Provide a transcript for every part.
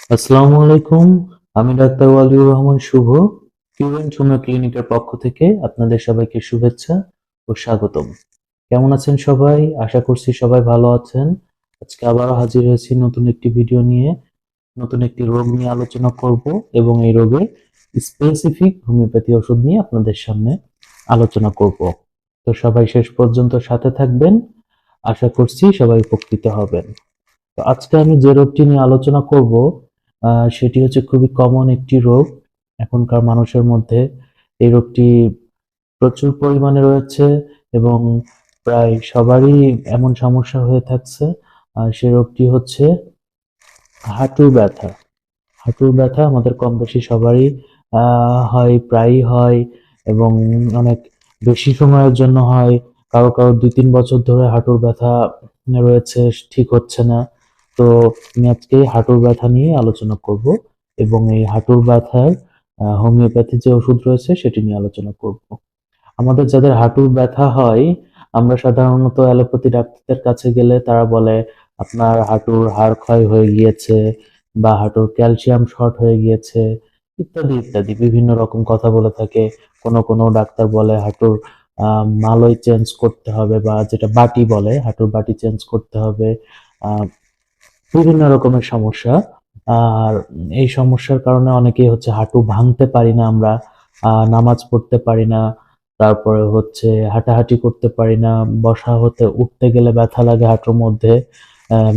আসসালামু আলাইকুম। আমি ডাক্তার ওয়ালিউর রহমান শুভ, কিউরেন্ট হোমিও ক্লিনিকের পক্ষ থেকে আপনাদের সবাইকে শুভেচ্ছা ও স্বাগতম। কেমন আছেন সবাই? আশা করছি সবাই ভালো আছেন। আজকে আবারও হাজির হয়েছি নতুন একটি ভিডিও নিয়ে। নতুন একটি রোগ নিয়ে আলোচনা করব এবং এই রোগের স্পেসিফিক হোমিওপ্যাথি ওষুধ নিয়ে আপনাদের সামনে আলোচনা করব। তো সবাই শেষ পর্যন্ত সাথে থাকবেন। আশা করছি সবাই উপকৃত হবেন। তো আজকে আমি যে রোগটি নিয়ে আলোচনা করব সেটি হচ্ছে খুবই কমন একটি রোগ এখনকার মানুষের মধ্যে। এই রোগটি প্রচুর পরিমাণে রয়েছে এবং প্রায় সবারই এমন সমস্যা হয়ে থাকছে। সে রোগটি হচ্ছে হাঁটুর ব্যথা। হাঁটুর ব্যথা আমাদের কম বেশি সবারই হয়, প্রায়ই হয় এবং অনেক বেশি সময়ের জন্য হয়। কারো কারো 2-3 বছর ধরে হাঁটুর ব্যথা রয়েছে, ঠিক হচ্ছে না। তো আমি আজকে হাঁটুর ব্যথা নিয়ে আলোচনা করব এবং এই হাঁটুর ব্যথার হোমিওপ্যাথি যে ওষুধ রয়েছে সেটি নিয়ে আলোচনা করব। আমাদের যাদের হাঁটুর ব্যথা হয়, আমরা সাধারণত অ্যালোপ্যাথি ডাক্তারদের কাছে গেলে তারা বলে আপনার হাঁটুর হাড় ক্ষয় হয়ে গিয়েছে বা হাঁটুর ক্যালসিয়াম শর্ট হয়ে গিয়েছে, ইত্যাদি ইত্যাদি বিভিন্ন রকম কথা বলে থাকে। কোনো কোনো ডাক্তার বলে হাঁটুর মালয় চেঞ্জ করতে হবে বা যেটা বাটি বলে হাঁটুর বাটি চেঞ্জ করতে হবে। আহ বিভিন্ন রকমের সমস্যা। আর এই সমস্যার কারণে অনেকেই হচ্ছে হাঁটু ভাঙতে পারি না আমরা, নামাজ পড়তে পারি না, তারপরে হচ্ছে হাঁটাহাঁটি করতে পারি না, বসা হতে উঠতে গেলে ব্যথা লাগে হাঁটুর মধ্যে,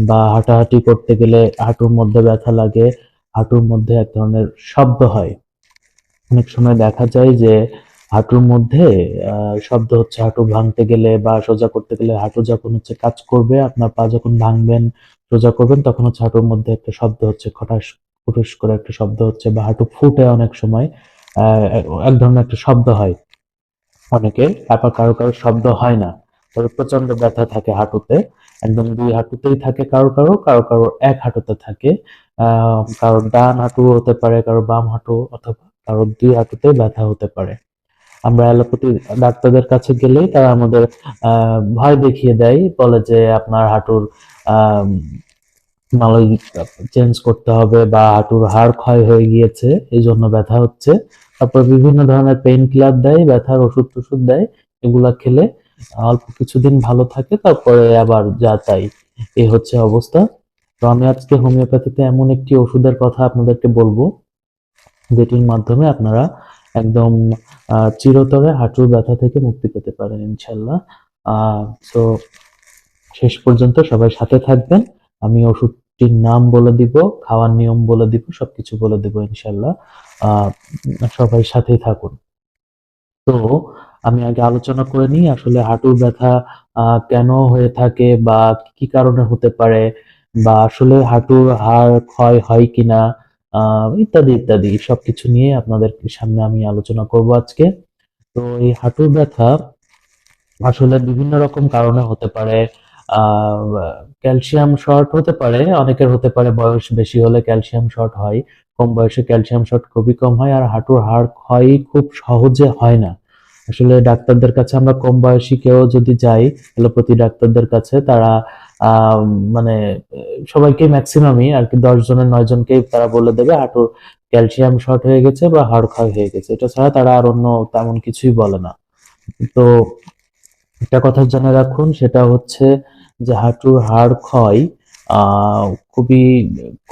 বা হাঁটাহাঁটি করতে গেলে হাঁটুর মধ্যে ব্যথা লাগে, হাঁটুর মধ্যে এক ধরনের শব্দ হয়। অনেক সময় দেখা যায় যে হাঁটুর মধ্যে শব্দ হচ্ছে হাঁটু ভাঙতে গেলে বা সোজা করতে গেলে, হাঁটু যখন হচ্ছে কাজ করবে, আপনার পা যখন ভাঙবেন সোজা করবেন তখন হচ্ছে হাঁটুর মধ্যে একটা শব্দ হচ্ছে, খটাস খুটুস করে একটা শব্দ হচ্ছে, বা হাঁটু ফুটে অনেক সময় এক ধরনের একটা শব্দ হয় অনেকের, আবার কারো কারো শব্দ হয় না। তবে প্রচন্ড ব্যথা থাকে হাঁটুতে, একদম দুই হাঁটুতেই থাকে, কারো কারো কারো কারো এক হাঁটুতে থাকে। কারোর ডান হাঁটু হতে পারে, কারো বাম হাঁটু, অথবা কারোর দুই হাঁটুতে ব্যথা হতে পারে। আমরা অ্যালোপ্যাথি ডাক্তারদের কাছে গেলেই তারা আমাদের ভয় দেখিয়ে দেয়, বলে যে আপনার হাঁটুর আহ মালয় চেঞ্জ করতে হবে বা হাঁটুর হাড় ক্ষয় হয়ে গিয়েছে এই জন্য ব্যথা হচ্ছে। তারপর বিভিন্ন ধরনের পেইন কিলার দেয়, ব্যথার ওষুধ টষুধ দেয়, এগুলা খেলে অল্প কিছুদিন ভালো থাকে, তারপরে আবার যা তাই। এই হচ্ছে অবস্থা। তো আমি আজকে হোমিওপ্যাথিতে এমন একটি ওষুধের কথা আপনাদেরকে বলবো যেটির মাধ্যমে আপনারা একদম চিরতরে হাঁটুর ব্যথা থেকে মুক্তি পেতে পারেন ইনশাল্লাহ। তো শেষ পর্যন্ত সবাই সাথে থাকবেন। আমি ওষুধটির নাম বলে দিব, খাওয়ার নিয়ম বলে দিব, সবকিছু বলে দিব ইনশাল্লাহ। আহ সবাই সাথেই থাকুন। তো আমি আগে আলোচনা করে নিই আসলে হাঁটুর ব্যথা কেন হয়ে থাকে বা কি কারণে হতে পারে, বা আসলে হাঁটুর হাড় ক্ষয় হয় কিনা, ইত্যাদি ইত্যাদি সবকিছু নিয়ে আপনাদের সামনে আমি আলোচনা করব আজকে। তো এই হাঁটুর ব্যথা আসলে বিভিন্ন রকম কারণে হতে পারে। আহ ক্যালসিয়াম শর্ট হতে পারে, অনেকের হতে পারে বয়স বেশি হলে ক্যালসিয়াম শর্ট হয়, কম বয়সে ক্যালসিয়াম শর্ট খুবই কম হয়, আর হাঁটুর হাড় ক্ষয় খুব সহজে হয় না। আসলে ডাক্তারদের কাছে আমরা কম বয়সী কেউ যদি যাই, এলোপ্যাথি ডাক্তারদের কাছে, তারা আহ মানে সবাইকে ম্যাক্সিমামই আর কি 10 জনের 9 জনকেই তারা বলে দেবে হাঁটুর ক্যালসিয়াম শর্ট হয়ে গেছে বা হাড় ক্ষয় হয়ে গেছে। এটা ছাড়া তারা আর অন্য তেমন কিছুই বলে না। তো একটা কথা জেনে রাখুন, সেটা হচ্ছে যে হাঁটুর হাড় ক্ষয় আহ খুবই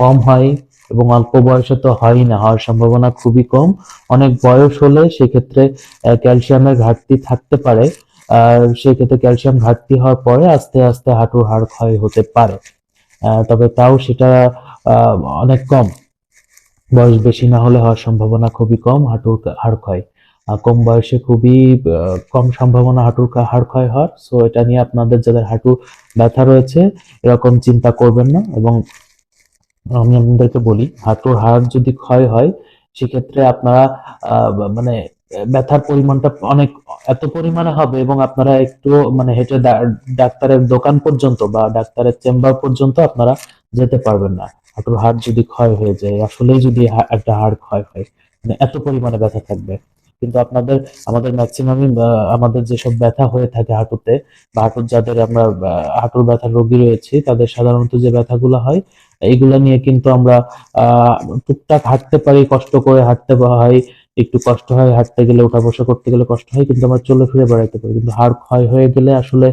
কম হয় এবং অল্প বয়সে তো হয়ই না, হওয়ার সম্ভাবনা খুবই কম। অনেক বয়স হলে সেক্ষেত্রে ক্যালসিয়ামের ঘাটতি থাকতে পারে, আর সেক্ষেত্রে ক্যালসিয়াম ঘাটতি হওয়ার পরে আস্তে আস্তে হাঁটুর হাড় ক্ষয় হতে পারে। তবে তাও সেটা আহ অনেক কম। বয়স বেশি না হলে হওয়ার সম্ভাবনা খুবই কম হাঁটুর হাড় ক্ষয়। কম বয়সে খুবই কম সম্ভাবনা হাঁটুর হাড় ক্ষয় হওয়ার। সো এটা নিয়ে আপনাদের যাদের হাঁটু ব্যথা রয়েছে এরকম চিন্তা করবেন না। এবং আমি আপনাদেরকে বলি, হাঁটুর হাড় যদি ক্ষয় হয় সেক্ষেত্রে আপনারা মানে ব্যথার পরিমাণটা অনেক এত পরিমাণে হবে এবং আপনারা একটু মানে হেঁটে ডাক্তারের দোকান পর্যন্ত বা ডাক্তারের চেম্বার পর্যন্ত আপনারা যেতে পারবেন না। হাঁটুর হাড় যদি ক্ষয় হয়ে যায়, আসলেই যদি একটা হাড় ক্ষয় হয়, মানে এত পরিমাণে ব্যথা থাকবে। কিন্তু আমাদের ম্যাক্সিমামই আমাদের যেসব ব্যথা হয়ে থাকে হাঁটুতে বা হাঁটুর যাদের আমরা হাঁটুর ব্যথার রোগী রয়েছি, তাদের সাধারণত যে ব্যথাগুলো হয় এইগুলা নিয়ে কিন্তু আমরা আহ টুকটাক হাঁটতে পারি, কষ্ট করে হাঁটতে হয়, একটু কষ্ট হয়, হাঁটতে গেলে উঠা বসা করতে গেলে কষ্ট হয়, কিন্তু আমরা চলে ফিরে বেড়াতে পারি। কিন্তু হাড় ক্ষয় হয়ে গেলে আসলে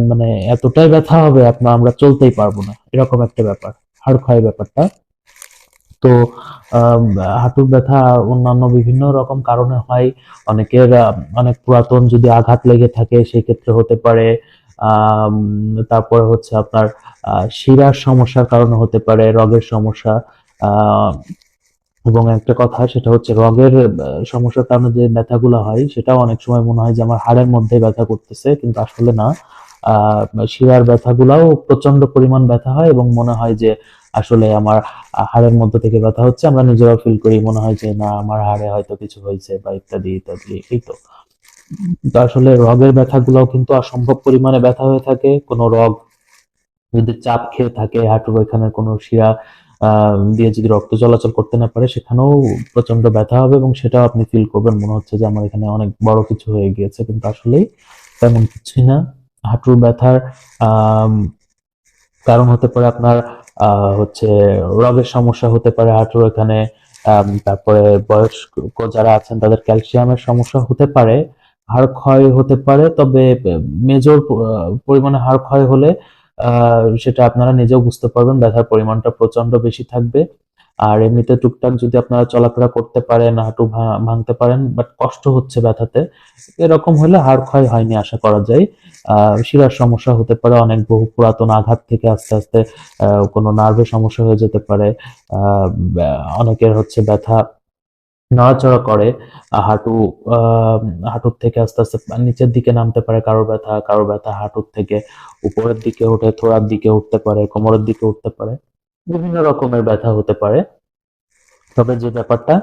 মানে এতটাই ব্যথা হবে আমরা চলতেই পারবো না, এরকম একটা ব্যাপার হাড় ক্ষয় ব্যাপারটা। তো আম, হাঁটুর ব্যথা অন্যান্য বিভিন্ন রকম কারণে হয়। অনেকের অনেক পুরাতন যদি আঘাত লেগে থাকে সেই ক্ষেত্রে হতে পারে। আম, তারপরে হচ্ছে আপনার শিরার সমস্যার কারণে হতে পারে, রগের সমস্যা। আহ, এবং একটা কথা সেটা হচ্ছে রগের সমস্যার কারণে যে ব্যথাগুলো হয় সেটাও অনেক সময় মনে হয় যে আমার হাড়ের মধ্যে ব্যথা করতেছে, কিন্তু আসলে না। আহ শিরার ব্যথাগুলাও প্রচন্ড পরিমাণ ব্যথা হয় এবং মনে হয় যে আসলে আমার হাড়ের মধ্যে থেকে ব্যথা হচ্ছে, আমরা নিজেরাও ফিল করি, মনে হয় যে না আমার হাড়ে হয়তো কিছু হয়েছে বা ইত্যাদি ইত্যাদি। এই তো। তো আসলে রগের ব্যথাগুলোও কিন্তু অসম্ভব পরিমাণে ব্যথা হয়ে থাকে। কোনো রগ যদি চাপ খেয়ে থাকে, হাঁটুর ওইখানের কোনো শিরা দিয়ে যদি রক্ত চলাচল করতে না পারে, সেখানেও প্রচন্ড ব্যথা হবে এবং সেটাও আপনি ফিল করবেন, মনে হচ্ছে যে আমার এখানে অনেক বড় কিছু হয়ে গিয়েছে, কিন্তু আসলেই তেমন কিছুই না। হাঁটুর ব্যথার আহ কারণ হতে পারে আপনার হচ্ছে রগের সমস্যা হতে পারে হাঁটুর এখানে। তারপরে বয়স্ক যারা আছেন তাদের ক্যালসিয়ামের সমস্যা হতে পারে, হাড় ক্ষয় হতে পারে। তবে মেজর পরিমাণে হাড় ক্ষয় হলে সেটা আপনারা নিজেও বুঝতে পারবেন, ব্যথার পরিমাণটা প্রচন্ড বেশি থাকবে। আর এমনিতে টুকটাক যদি আপনারা চলাফেরা করতে পারেন, হাঁটু ভাঙতে পারেন, বাট কষ্ট হচ্ছে ব্যথাতে, এরকম হলে হাড় ক্ষয় হয়নি আশা করা যায়। শিরার সমস্যা হতে পারে, অনেক বহু পুরাতন আঘাত থেকে আস্তে আস্তে কোনো নার্ভের সমস্যা হয়ে যেতে পারে। অনেকের হচ্ছে ব্যথা নড়াচড়া করে, হাঁটু হাঁটুর থেকে আস্তে আস্তে নিচের দিকে নামতে পারে, কারোর ব্যথা হাঁটুর থেকে উপরের দিকে উঠে থোড়ার দিকে উঠতে পারে, কোমরের দিকে উঠতে পারে, বিভিন্ন রকমের ব্যথা হতে পারে। তবে যে ব্যাপারটা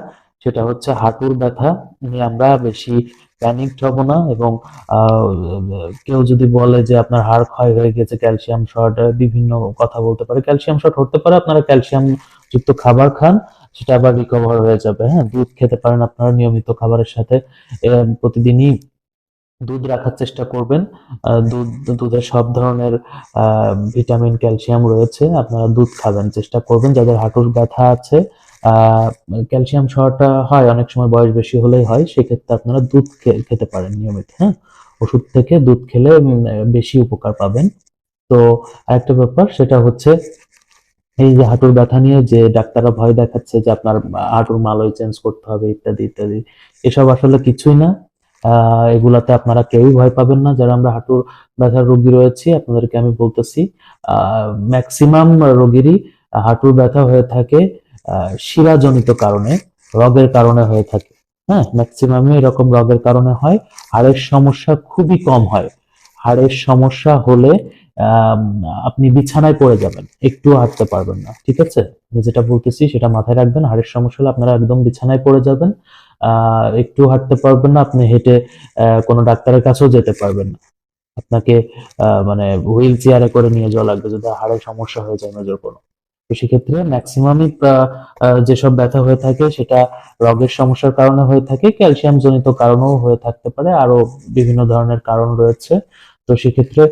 সেটা হচ্ছে হাঁটুর ব্যথা নিয়ে আমরা বেশি প্যানিকড হব না। এবং আহ, কেউ যদি বলে যে আপনার হাড় ক্ষয় হয়ে গেছে, ক্যালসিয়াম শর্ট, বিভিন্ন কথা বলতে পারে, ক্যালসিয়াম শর্ট হতে পারে, আপনারা ক্যালসিয়াম যুক্ত খাবার খান, সেটা আবার রিকভার হয়ে যাবে। হ্যাঁ, দুধ খেতে পারেন আপনারা নিয়মিত খাবারের সাথে। প্রতিদিনই দুধ রাখার চেষ্টা করবেন। দুধে সব ধরনের ভিটামিন, ক্যালসিয়াম রয়েছে, আপনারা দুধ খাবেন চেষ্টা করবেন। যাদের হাঁটুর ব্যথা আছে, আহ ক্যালসিয়াম শর্ট হয় অনেক সময়, বয়স বেশি হলেই হয়, সেক্ষেত্রে আপনারা দুধ খেতে পারেন নিয়মিত। হ্যাঁ, ওষুধ থেকে দুধ খেলে বেশি উপকার পাবেন। তো আরেকটা ব্যাপার সেটা হচ্ছে এই যে হাঁটুর ব্যথা নিয়ে যে ডাক্তাররা ভয় দেখাচ্ছে যে আপনার হাঁটুর মালয় চেঞ্জ করতে হবে ইত্যাদি ইত্যাদি, এসব আসলে কিছুই না। এগুলাতে আপনারা কেউই ভয় পাবেন না। যারা আমরা হাঁটুর ব্যথার রোগী রয়েছি, আপনাদেরকে আমি বলতেছি, ম্যাক্সিমাম রোগীরই হাঁটুর ব্যথা হয়ে থাকে শিরাজনিত কারণে, রগের কারণে হয়ে থাকে। হ্যাঁ, ম্যাক্সিমামই এরকম রগের কারণে হয়। হাড়ের সমস্যা খুবই কম হয়। হাড়ের সমস্যা হলে আম, আপনি বিছানায় পড়ে যাবেন, একটু হাঁটতে পারবেন না। ঠিক আছে, আমি যেটা বলতেছি সেটা মাথায় রাখবেন। হাড়ের সমস্যা হলে আপনারা একদম বিছানায় পড়ে যাবেন, একটু হাঁটতে পারবেন না, আপনি হেঁটে কোনো ডাক্তারের কাছেও যেতে পারবেন না। আপনাকে মানে হুইল চেয়ারে করে নিয়ে যাওয়া লাগবে যদি হাড়ের সমস্যা হয়ে যায় মেজর কোনো। তো সেক্ষেত্রে ম্যাক্সিমামই যেসব ব্যথা হয়ে থাকে সেটা রগের সমস্যার কারণে হয়ে থাকে, ক্যালসিয়াম জনিত কারণেও হয়ে থাকতে পারে, আরো বিভিন্ন ধরনের কারণ রয়েছে। তো সেক্ষেত্রে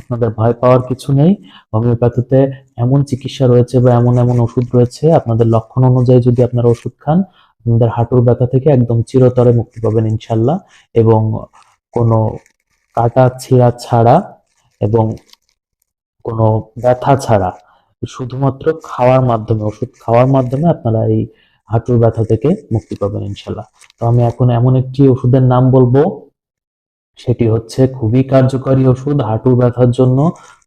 আপনাদের ভয় পাওয়ার কিছু নেই। হোমিওপ্যাথিতে এমন চিকিৎসা রয়েছে বা এমন এমন ওষুধ রয়েছে, আপনাদের লক্ষণ অনুযায়ী যদি আপনারা ওষুধ খান, আপনাদের হাঁটুর ব্যথা থেকে একদম চিরতরে মুক্তি পাবেন ইনশাল্লাহ। এবং কোনো কাটা ছিঁড়া ছাড়া এবং কোনো ব্যথা ছাড়া, শুধুমাত্র খাওয়ার মাধ্যমে, ওষুধ খাওয়ার মাধ্যমে আপনারা এই হাঁটুর ব্যথা থেকে মুক্তি পাবেন ইনশাল্লাহ। তো আমি এখন এমন একটি ওষুধের নাম বলবো, সেটি হচ্ছে খুবই কার্যকরী ওষুধ, হাঁটুর ব্যথার জন্য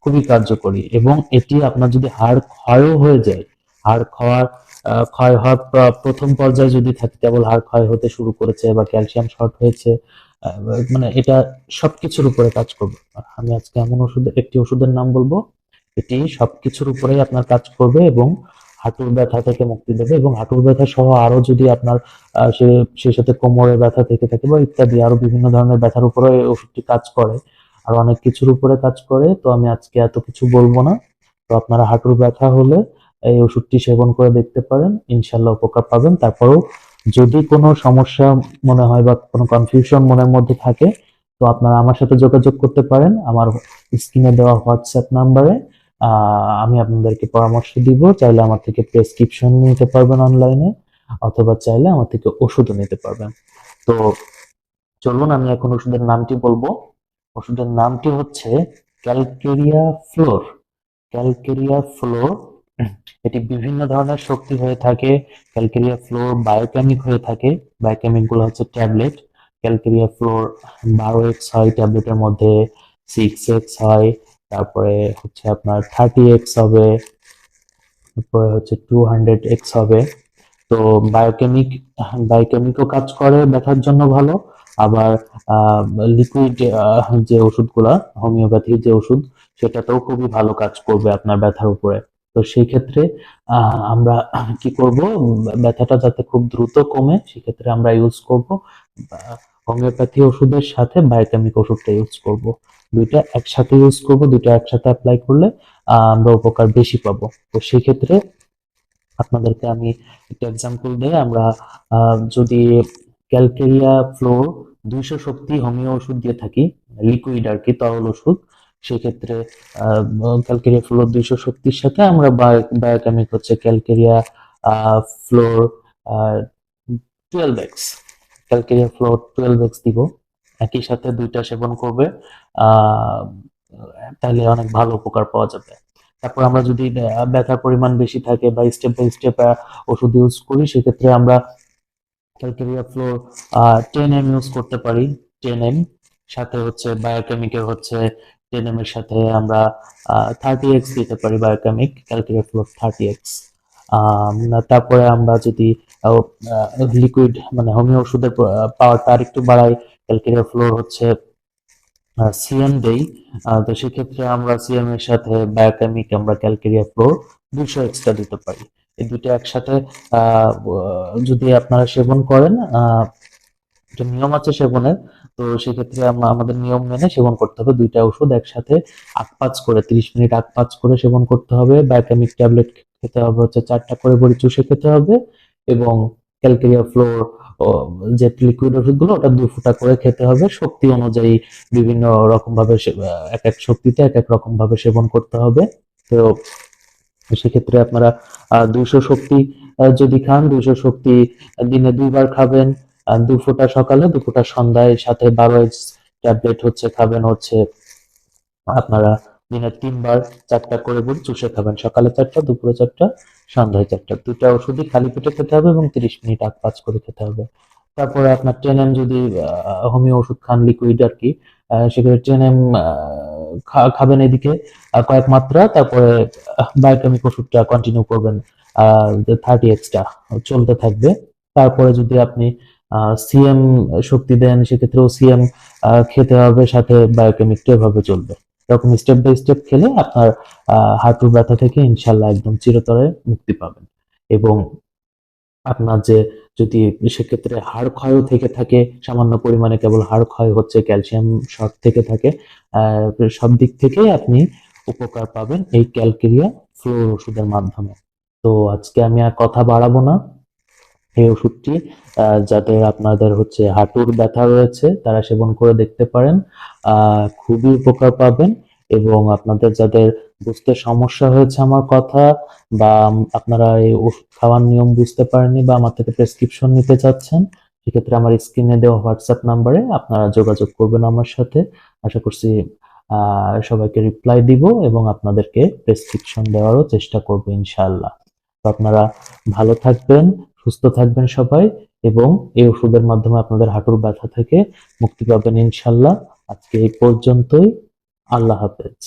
খুবই কার্যকরী। এবং এটি আপনার যদি হাড় ক্ষয়ও হয়ে যায়, হাড় ক্ষয় হওয়ার প্রথম পর্যায়ে যদি থাকে, কেবল হাড় ক্ষয় হতে শুরু করেছে বা ক্যালসিয়াম শর্ট হয়েছে, আহ, মানে এটা সবকিছুর উপরে কাজ করবে। আর আমি আজকে এমন একটি ওষুধের নাম বলবো, এটি সবকিছুর উপরেই আপনার কাজ করবে এবং হাঁটুর ব্যথা থেকে মুক্তি দেবে। এবং হাঁটুর ব্যথা সহ আরো যদি আপনার সেই সাথে কোমরের ব্যথা থেকে থাকে বা ইত্যাদি আরো বিভিন্ন ধরনের ব্যথার উপরে এই ওষুধটি কাজ করে, আর অনেক কিছুর উপরে কাজ করে। তো আমি আজকে এত কিছু বলবো না। তো আপনারা হাঁটুর ব্যথা হলে এই ওষুধটি সেবন করে দেখতে পারেন, ইনশাল্লাহ উপকার পাবেন। তারপরেও যদি কোনো সমস্যা মনে হয় বা কোনো কনফিউশন মনের মধ্যে থাকে, তো আপনারা আমার সাথে যোগাযোগ করতে পারেন আমার স্ক্রিনে দেওয়া হোয়াটসঅ্যাপ নাম্বারে। আমি আপনাদেরকে পরামর্শ দিব। চাইলে আমার থেকে প্রেসক্রিপশন নিতে পারবেন অনলাইনে, অথবা চাইলে আমার থেকে ওষুধও নিতে পারবেন। তো চলুন আমি এখন ওষুধের নামটি বলবো। ওষুধের নামটি হচ্ছে ক্যালকেরিয়া ফ্লোর। ক্যালকেরিয়া ফ্লোর, এটি বিভিন্ন ধরনের শক্তি হয়ে থাকে। ক্যালকেরিয়া ফ্লোর বায়োকেমিক হয়ে থাকে। বায়োকেমিক গুলো হচ্ছে ট্যাবলেট। ক্যালকেরিয়া ফ্লোর 12x হয় ট্যাবলেটের মধ্যে, 6x হয়, তারপরে হচ্ছে আপনার 30x হবে, তারপরে হচ্ছে 200x হবে। তো বায়োকেমিক বায়োকেমিকও কাজ করে ব্যথার জন্য ভালো। আবার লিকুইড যে ওষুধগুলা, হোমিওপ্যাথির যে ওষুধ, সেটাতেও খুবই ভালো কাজ করবে আপনার ব্যথার উপরে। তো সেই ক্ষেত্রে আমরা কি করব, ব্যথাটা যাতে খুব দ্রুত কমে সেক্ষেত্রে আমরা ইউজ করব হোমিওপ্যাথি ওষুধের সাথে বায়োকেমিক ওষুধটা ইউজ করব। দুইটা একসাথে ইউজ করব, দুইটা একসাথে অ্যাপ্লাই করলে আমরা উপকার বেশি পাবো। তো সেই ক্ষেত্রে আপনাদেরকে আমি একটা এক্সাম্পল দিই। আমরা যদি ক্যালকেরিয়া ফ্লোর 200 শক্তি হোমিও ওষুধ দিয়ে থাকি, লিকুইড আর কি, তরল ওষুধ, সেক্ষেত্রে ক্যালকেরিয়া ফ্লোর 200 শক্তির সাথে আমরা বায়োকেমিক হচ্ছে calcarea floor 12x, calcarea floor 12x দিব। একই সাথে দুইটা সেবন করবে, আহ তাহলে অনেক ভালো উপকার পাওয়া যাবে। তারপর আমরা যদি ব্যথার পরিমাণ বেশি থাকে বা স্টেপ বাই স্টেপ ওষুধ ইউজ করি, সেক্ষেত্রে আমরা ক্যালকেরিয়া ফ্লোর 10m ইউজ করতে পারি। 10m সাথে হচ্ছে বায়োকেমিকের হচ্ছে 10m এর সাথে আমরা 30x দিতে পারি, বায়োকেমিক ক্যালকেরিয়া ফ্লোর 30x। তারপরে আমরা যদি লিকুইড মানে হোমিও ওষুধের পাওয়ারটা আরেকটু বাড়াই, ক্যালকেরিয়া ফ্লোর হচ্ছে সিএম দেই, তো সেক্ষেত্রে আমরা সিএম এর সাথে বায়োকেমিক আমরা ক্যালকেরিয়া ফ্লোর 200 এক্সট্রা দিতে পারি। এই দুটো একসাথে যদি আপনারা সেবন করেন, একটা নিয়ম আছে সেবনের। তো সেক্ষেত্রে আমরা আমাদের নিয়ম মেনে সেবন করতে হবে। দুইটা ওষুধ একসাথে আগ-পাজ করে 30 মিনিট আগ-পাজ করে সেবন করতে হবে। বায়োকেমিক ট্যাবলেট খেতে হবে হচ্ছে 4টা করে বড়ি চুষে খেতে হবে, এবং ক্যালকেরিয়া ফ্লোর যে লিকুইড ওষুধগুলো ওটা 2 ফোঁটা করে খেতে হবে। শক্তি অনুযায়ী বিভিন্ন রকম ভাবে এক এক শক্তিতে এক এক রকম ভাবে সেবন করতে হবে। তো সেক্ষেত্রে আপনারা 200 শক্তি যদি খান, 200 শক্তি দিনে 2 বার খাবেন। 2 ফোঁটা সকালে, 2 ফোঁটা সন্ধ্যায়, সাথে 12x ট্যাবলেট হচ্ছে খাবেন হচ্ছে আপনারা দিনে 3 বার 4টা করে বড়ি চুষে খাবেন। সকালে 4টা, দুপুরে 4টা, সন্ধ্যায় 4টা। দুইটা ওষুধই খালি পেটে খেতে হবে এবং 30 মিনিট আগ-পাজ করে খেতে হবে। তারপরে আপনার 10m যদি হোমিও ওষুধ খান, লিকুইড আর কি, সেক্ষেত্রে 10m খাবেন এদিকে কয়েক মাত্রা। তারপরে বায়োকেমিক ওষুধটা কন্টিনিউ করবেন, 30x-টা চলতে থাকবে। তারপরে যদি আপনি সিএম শক্তি দেন, সেক্ষেত্রেও সিএম খেতে হবে, সাথে বায়োকেমিকটা এভাবে চলবে। এরকম স্টেপ বাই স্টেপ খেলে আপনার হাঁটুর ব্যথা থেকে ইনশাল্লাহ একদম চিরতরে মুক্তি পাবেন। এবং আপনার যদি সেক্ষেত্রে হাড় ক্ষয়ও থেকে থাকে, সামান্য পরিমাণে কেবল হাড় ক্ষয় হচ্ছে, ক্যালসিয়াম শর্ট থেকে থাকে, সব দিক থেকে আপনি উপকার পাবেন এই ক্যালকেরিয়া ফ্লোর ওষুধের মাধ্যমে। তো আজকে আমি আর কথা বাড়াবো না। এই ওষুধটি যাদের আপনাদের হচ্ছে হাঁটুর ব্যথা রয়েছে তারা সেবন করে দেখতে পারেন, খুবই উপকার পাবেন। এবং আপনাদের যাদের বুঝতে সমস্যা হয়েছে আমার কথা, বা আপনারা এই ওষুধ খাওয়ার নিয়ম বুঝতে পারেননি, বা আমার থেকে প্রেসক্রিপশন নিতে চাচ্ছেন, সেক্ষেত্রে আমার স্ক্রিনে দেওয়া হোয়াটসঅ্যাপ নাম্বারে আপনারা যোগাযোগ করবেন আমার সাথে। আশা করছি সবাইকে রিপ্লাই দিব এবং আপনাদেরকে প্রেসক্রিপশন দেওয়ারও চেষ্টা করবো ইনশাআল্লাহ। তো আপনারা ভালো থাকবেন, সুস্থ থাকবেন সবাই, এবং এই ওষুধের মাধ্যমে আপনাদের হাঁটুর ব্যথা থেকে মুক্তি পাবেন ইনশাল্লাহ। আজকে এই পর্যন্তই। আল্লাহ হাফেজ।